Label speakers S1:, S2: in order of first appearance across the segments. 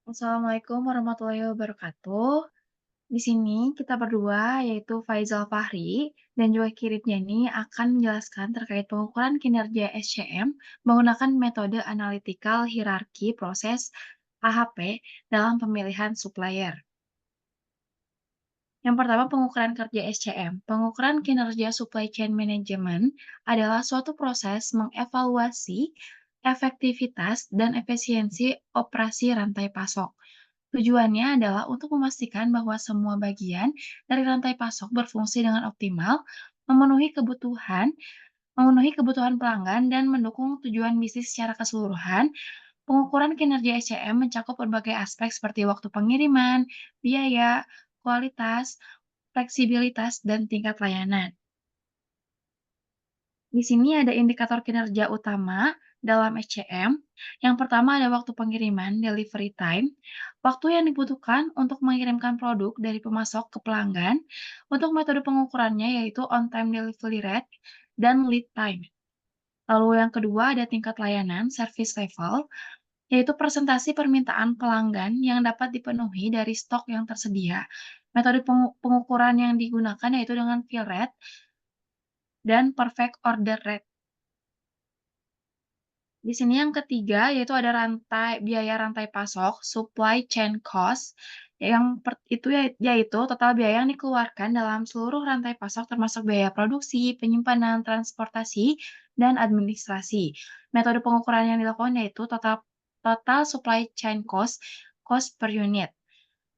S1: Assalamualaikum warahmatullahi wabarakatuh. Di sini kita berdua, yaitu Faizal Fahri dan juga Kiritnya ini akan menjelaskan terkait pengukuran kinerja SCM menggunakan metode analytical hierarchy proses AHP dalam pemilihan supplier. Yang pertama, pengukuran kerja SCM. Pengukuran kinerja supply chain management adalah suatu proses mengevaluasi efektivitas dan efisiensi operasi rantai pasok. Tujuannya adalah untuk memastikan bahwa semua bagian dari rantai pasok berfungsi dengan optimal, memenuhi kebutuhan memenuhi kebutuhan pelanggan, dan mendukung tujuan bisnis secara keseluruhan. Pengukuran kinerja SCM mencakup berbagai aspek seperti waktu pengiriman, biaya, kualitas, fleksibilitas, dan tingkat layanan. Di sini ada indikator kinerja utama dalam SCM. Yang pertama ada waktu pengiriman, delivery time, waktu yang dibutuhkan untuk mengirimkan produk dari pemasok ke pelanggan. Untuk metode pengukurannya yaitu on-time delivery rate dan lead time. Lalu yang kedua ada tingkat layanan, service level, yaitu presentasi permintaan pelanggan yang dapat dipenuhi dari stok yang tersedia. Metode pengukuran yang digunakan yaitu dengan fill rate dan perfect order rate. Di sini yang ketiga yaitu ada biaya rantai pasok, supply chain cost, yaitu total biaya yang dikeluarkan dalam seluruh rantai pasok termasuk biaya produksi, penyimpanan, transportasi, dan administrasi. Metode pengukuran yang dilakukan yaitu total total supply chain cost, cost per unit.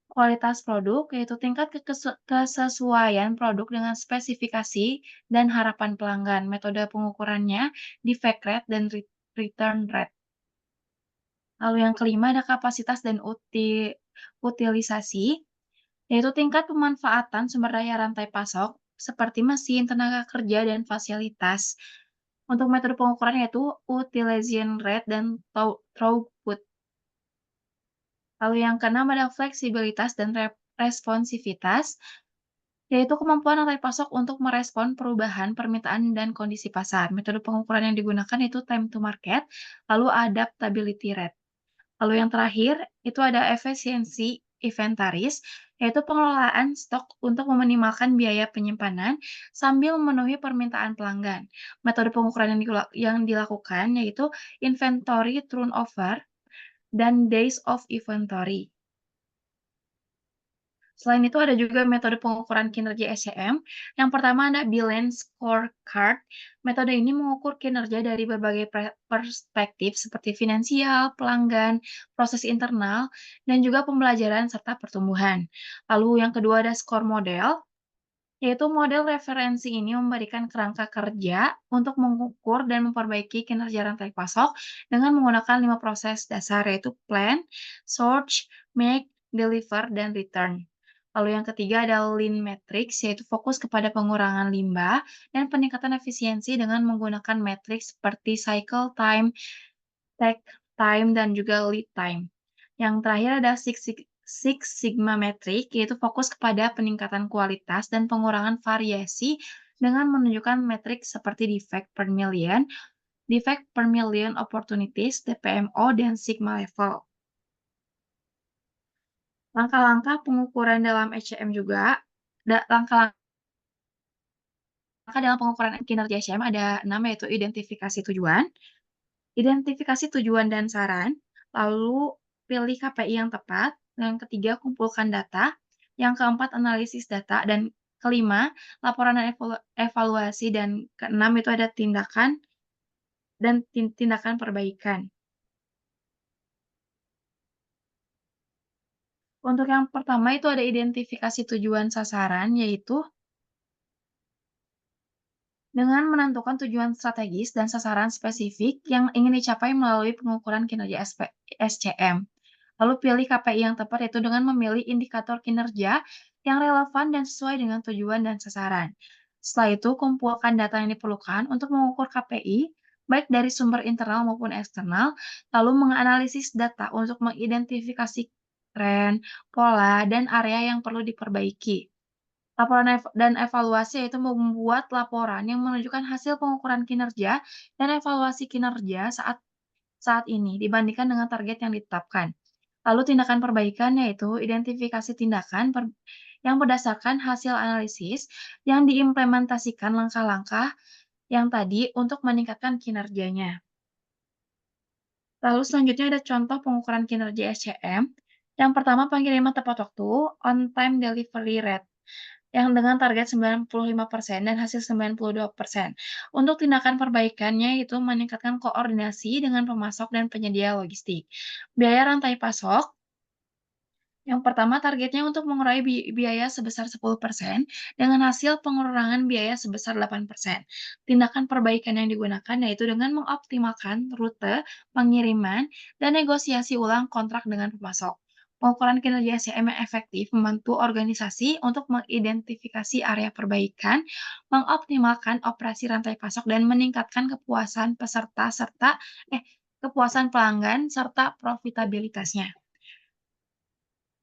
S1: Kualitas produk yaitu tingkat kesesuaian produk dengan spesifikasi dan harapan pelanggan. Metode pengukurannya defect rate dan return rate. Lalu yang kelima ada kapasitas dan utilisasi, yaitu tingkat pemanfaatan sumber daya rantai pasok seperti mesin, tenaga kerja, dan fasilitas. Untuk metode pengukuran yaitu utilization rate dan throughput. Lalu yang keenam ada fleksibilitas dan responsivitas, yaitu kemampuan rantai pasok untuk merespon perubahan permintaan dan kondisi pasar. Metode pengukuran yang digunakan itu time to market, lalu adaptability rate. Lalu yang terakhir, itu ada efisiensi inventaris, yaitu pengelolaan stok untuk meminimalkan biaya penyimpanan sambil memenuhi permintaan pelanggan. Metode pengukuran yang dilakukan yaitu inventory turnover dan days of inventory. Selain itu ada juga metode pengukuran kinerja SCM. Yang pertama ada Balance Scorecard. Metode ini mengukur kinerja dari berbagai perspektif seperti finansial, pelanggan, proses internal, dan juga pembelajaran serta pertumbuhan. Lalu yang kedua ada Score Model, yaitu model referensi ini memberikan kerangka kerja untuk mengukur dan memperbaiki kinerja rantai pasok dengan menggunakan 5 proses dasar yaitu plan, search, make, deliver, dan return. Lalu yang ketiga ada Lean Matrix, yaitu fokus kepada pengurangan limbah dan peningkatan efisiensi dengan menggunakan matriks seperti cycle time, tag time, dan juga lead time. Yang terakhir ada Six Sigma Metric, yaitu fokus kepada peningkatan kualitas dan pengurangan variasi dengan menunjukkan metrik seperti defect per million opportunities, DPMO, dan Sigma level. Langkah-langkah pengukuran dalam HCM juga, langkah-langkah dalam pengukuran kinerja HCM ada 6, yaitu identifikasi tujuan dan saran, lalu pilih KPI yang tepat, yang ketiga kumpulkan data, yang keempat analisis data, dan kelima laporan dan evaluasi, dan keenam itu ada tindakan dan tindakan perbaikan. Untuk yang pertama itu ada identifikasi tujuan sasaran, yaitu dengan menentukan tujuan strategis dan sasaran spesifik yang ingin dicapai melalui pengukuran kinerja SCM. Lalu pilih KPI yang tepat yaitu dengan memilih indikator kinerja yang relevan dan sesuai dengan tujuan dan sasaran. Setelah itu, kumpulkan data yang diperlukan untuk mengukur KPI, baik dari sumber internal maupun eksternal, lalu menganalisis data untuk mengidentifikasi tren, pola, dan area yang perlu diperbaiki. Laporan dan evaluasi yaitu membuat laporan yang menunjukkan hasil pengukuran kinerja dan evaluasi kinerja saat saat ini dibandingkan dengan target yang ditetapkan. Lalu tindakan perbaikan yaitu identifikasi tindakan yang berdasarkan hasil analisis yang diimplementasikan langkah-langkah yang tadi untuk meningkatkan kinerjanya. Lalu selanjutnya ada contoh pengukuran kinerja SCM. Yang pertama pengiriman tepat waktu, on time delivery rate, yang dengan target 95% dan hasil 92%. Untuk tindakan perbaikannya itu meningkatkan koordinasi dengan pemasok dan penyedia logistik. Biaya rantai pasok, yang pertama targetnya untuk mengurangi biaya sebesar 10% dengan hasil pengurangan biaya sebesar 8%. Tindakan perbaikan yang digunakan yaitu dengan mengoptimalkan rute, pengiriman, dan negosiasi ulang kontrak dengan pemasok. Pengukuran kinerja SCM yang efektif membantu organisasi untuk mengidentifikasi area perbaikan, mengoptimalkan operasi rantai pasok, dan meningkatkan kepuasan kepuasan pelanggan serta profitabilitasnya.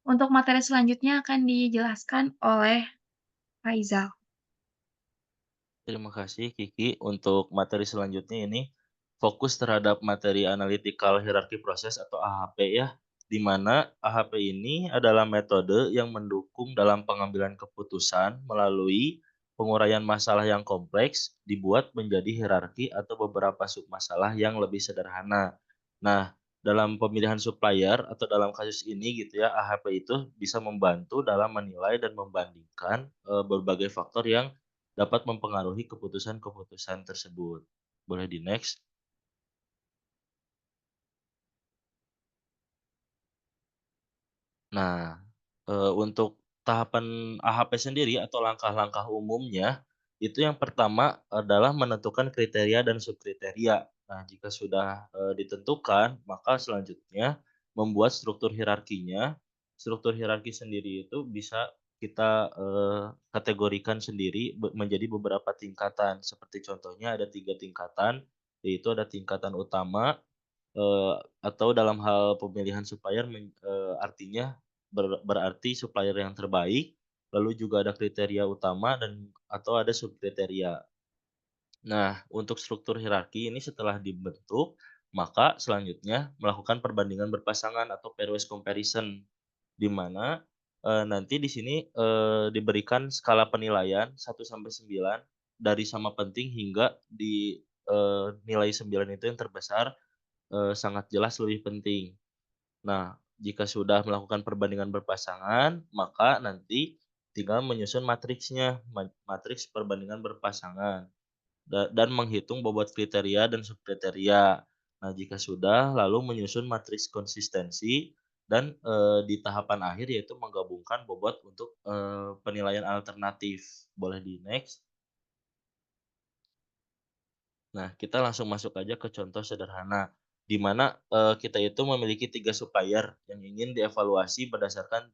S1: Untuk materi selanjutnya akan dijelaskan oleh Faizal.
S2: Terima kasih Kiki. Untuk materi selanjutnya ini fokus terhadap materi analytical hierarchy process atau AHP ya, di mana AHP ini adalah metode yang mendukung dalam pengambilan keputusan melalui penguraian masalah yang kompleks dibuat menjadi hierarki atau beberapa submasalah yang lebih sederhana. Nah, dalam pemilihan supplier atau dalam kasus ini gitu ya, AHP itu bisa membantu dalam menilai dan membandingkan berbagai faktor yang dapat mempengaruhi keputusan-keputusan tersebut. Boleh di-next. Nah, untuk tahapan AHP sendiri atau langkah-langkah umumnya, itu yang pertama adalah menentukan kriteria dan subkriteria. Nah, jika sudah, ditentukan, maka selanjutnya membuat struktur hierarkinya. Struktur hierarki sendiri itu bisa kita, kategorikan sendiri menjadi beberapa tingkatan. Seperti contohnya ada 3 tingkatan, yaitu ada tingkatan utama, atau dalam hal pemilihan supplier artinya berarti supplier yang terbaik, lalu juga ada kriteria utama dan atau ada subkriteria. Nah, untuk struktur hierarki ini setelah dibentuk, maka selanjutnya melakukan perbandingan berpasangan atau pairwise comparison, di mana, nanti di sini, diberikan skala penilaian 1 sampai 9 dari sama penting hingga di, nilai 9 itu yang terbesar, sangat jelas lebih penting. Nah, jika sudah melakukan perbandingan berpasangan, maka nanti tinggal menyusun matriksnya, matriks perbandingan berpasangan, dan menghitung bobot kriteria dan subkriteria. Nah, jika sudah, lalu menyusun matriks konsistensi dan, di tahapan akhir yaitu menggabungkan bobot untuk, penilaian alternatif. Boleh di-next. Nah, kita langsung masuk aja ke contoh sederhana, di mana, kita itu memiliki 3 supplier yang ingin dievaluasi berdasarkan,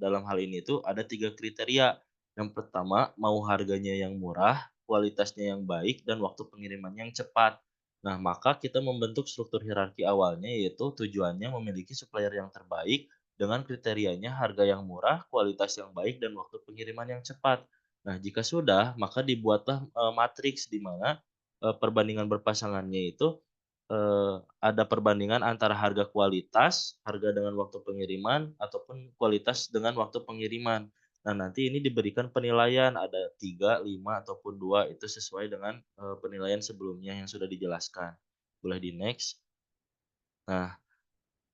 S2: dalam hal ini tuh ada 3 kriteria. Yang pertama, mau harganya yang murah, kualitasnya yang baik, dan waktu pengirimannya yang cepat. Nah, maka kita membentuk struktur hierarki awalnya, yaitu tujuannya memiliki supplier yang terbaik dengan kriterianya harga yang murah, kualitas yang baik, dan waktu pengiriman yang cepat. Nah, jika sudah, maka dibuatlah, matriks di mana perbandingan berpasangannya itu, ada perbandingan antara harga kualitas, harga dengan waktu pengiriman, ataupun kualitas dengan waktu pengiriman. Nah, nanti ini diberikan penilaian ada 3, 5, ataupun 2 itu sesuai dengan, penilaian sebelumnya yang sudah dijelaskan. Boleh di-next. Nah,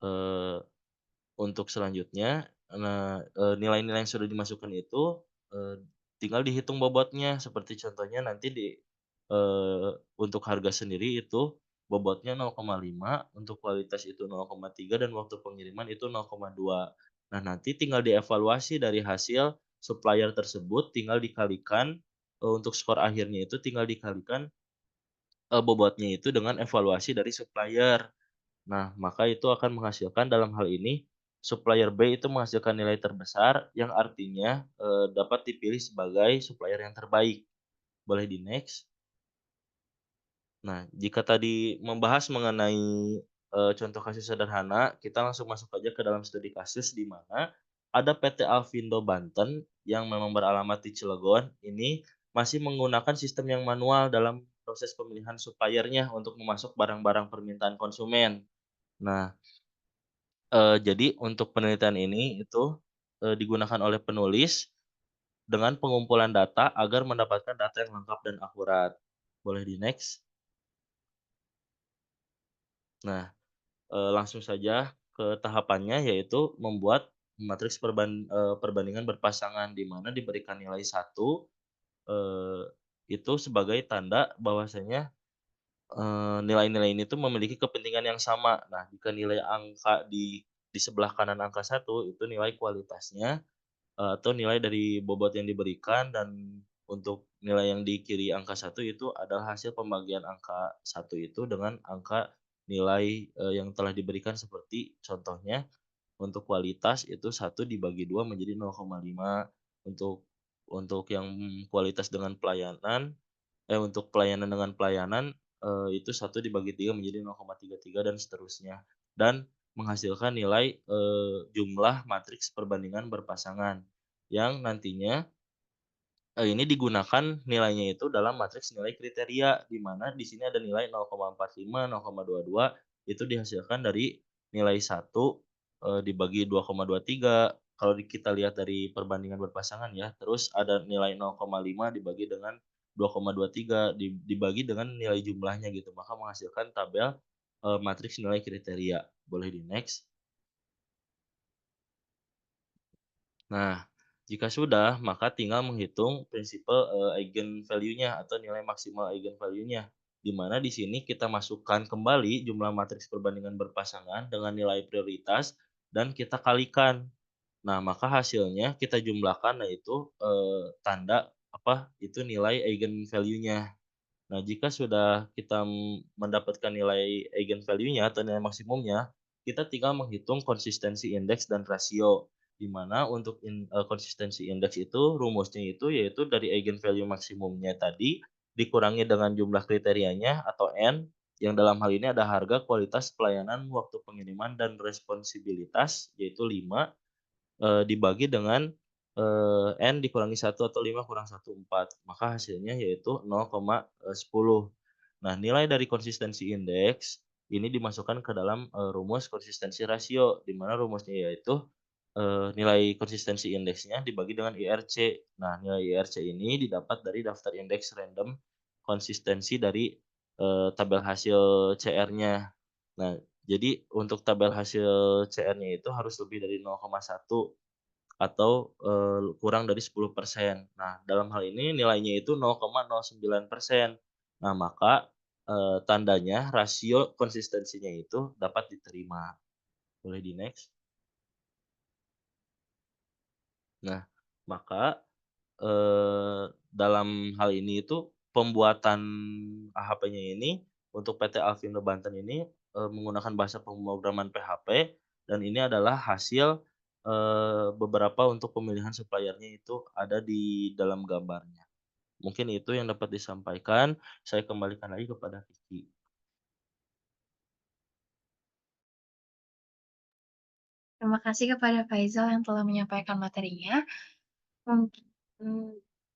S2: eee untuk selanjutnya, nilai-nilai yang sudah dimasukkan itu, eee, tinggal dihitung bobotnya, seperti contohnya nanti untuk harga sendiri itu bobotnya 0,5, untuk kualitas itu 0,3, dan waktu pengiriman itu 0,2. Nah, nanti tinggal dievaluasi dari hasil supplier tersebut, tinggal dikalikan, untuk skor akhirnya itu tinggal dikalikan, bobotnya itu dengan evaluasi dari supplier. Nah, maka itu akan menghasilkan dalam hal ini, supplier B itu menghasilkan nilai terbesar yang artinya, dapat dipilih sebagai supplier yang terbaik. Boleh di-next. Nah, jika tadi membahas mengenai, contoh kasus sederhana, kita langsung masuk aja ke dalam studi kasus di mana ada PT Alvindo Banten yang memang beralamat di Cilegon, ini masih menggunakan sistem yang manual dalam proses pemilihan supplier-nya untuk memasok barang-barang permintaan konsumen. Nah, Jadi untuk penelitian ini itu, digunakan oleh penulis dengan pengumpulan data agar mendapatkan data yang lengkap dan akurat. Boleh di-next? Nah, langsung saja ke tahapannya, yaitu membuat matriks perbandingan berpasangan, di mana diberikan nilai satu, eee, itu sebagai tanda bahwasanya, nilai-nilai ini tuh memiliki kepentingan yang sama. Nah, jika nilai angka di sebelah kanan angka satu itu nilai kualitasnya, atau nilai dari bobot yang diberikan, dan untuk nilai yang di kiri angka satu itu adalah hasil pembagian angka satu itu dengan angka nilai, yang telah diberikan, seperti contohnya untuk kualitas itu satu dibagi 2 menjadi 0,5, untuk yang kualitas dengan pelayanan, untuk pelayanan dengan pelayanan, itu satu dibagi 3 menjadi 0,33 dan seterusnya. Dan menghasilkan nilai, jumlah matriks perbandingan berpasangan, yang nantinya, ini digunakan nilainya itu dalam matriks nilai kriteria, di mana di sini ada nilai 0,45, 0,22 itu dihasilkan dari nilai satu, dibagi 2,23 kalau kita lihat dari perbandingan berpasangan ya, terus ada nilai 0,5 dibagi dengan 2,23 dibagi dengan nilai jumlahnya gitu, maka menghasilkan tabel, matriks nilai kriteria. Boleh di-next. Nah, jika sudah, maka tinggal menghitung prinsipal, eigenvalue-nya atau nilai maksimal eigenvalue-nya, di mana di sini kita masukkan kembali jumlah matriks perbandingan berpasangan dengan nilai prioritas dan kita kalikan. Nah, maka hasilnya kita jumlahkan, yaitu, tanda apa, itu nilai eigenvalue-nya. Nah, jika sudah kita mendapatkan nilai eigenvalue-nya atau nilai maksimumnya, kita tinggal menghitung konsistensi indeks dan rasio, di mana untuk konsistensi indeks itu rumusnya itu yaitu dari eigenvalue maksimumnya tadi dikurangi dengan jumlah kriterianya atau N, yang dalam hal ini ada harga, kualitas, pelayanan, waktu pengiriman, dan responsibilitas yaitu 5, dibagi dengan, N dikurangi satu atau 5 kurang satu 4, maka hasilnya yaitu 0,10. Nah, nilai dari konsistensi indeks ini dimasukkan ke dalam, rumus konsistensi rasio, di mana rumusnya yaitu, nilai konsistensi indeksnya dibagi dengan IRC. Nah, nilai IRC ini didapat dari daftar indeks random konsistensi dari, tabel hasil CR-nya. Nah, jadi untuk tabel hasil CR-nya itu harus lebih dari 0,1 atau, kurang dari 10%. Nah, dalam hal ini nilainya itu 0,09%. Nah, maka, tandanya rasio konsistensinya itu dapat diterima. Boleh di-next. Nah, maka, dalam hal ini itu pembuatan AHP-nya ini untuk PT Alfindo Banten ini, menggunakan bahasa pemrograman PHP, dan ini adalah hasil, beberapa untuk pemilihan supplier-nya itu ada di dalam gambarnya. Mungkin itu yang dapat disampaikan, saya kembalikan lagi kepada Kiki.
S1: Terima kasih kepada Faizal yang telah menyampaikan materinya. Mungkin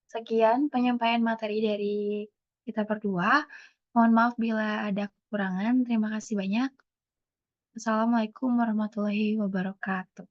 S1: sekian penyampaian materi dari kita berdua. Mohon maaf bila ada kekurangan. Terima kasih banyak. Assalamualaikum warahmatullahi wabarakatuh.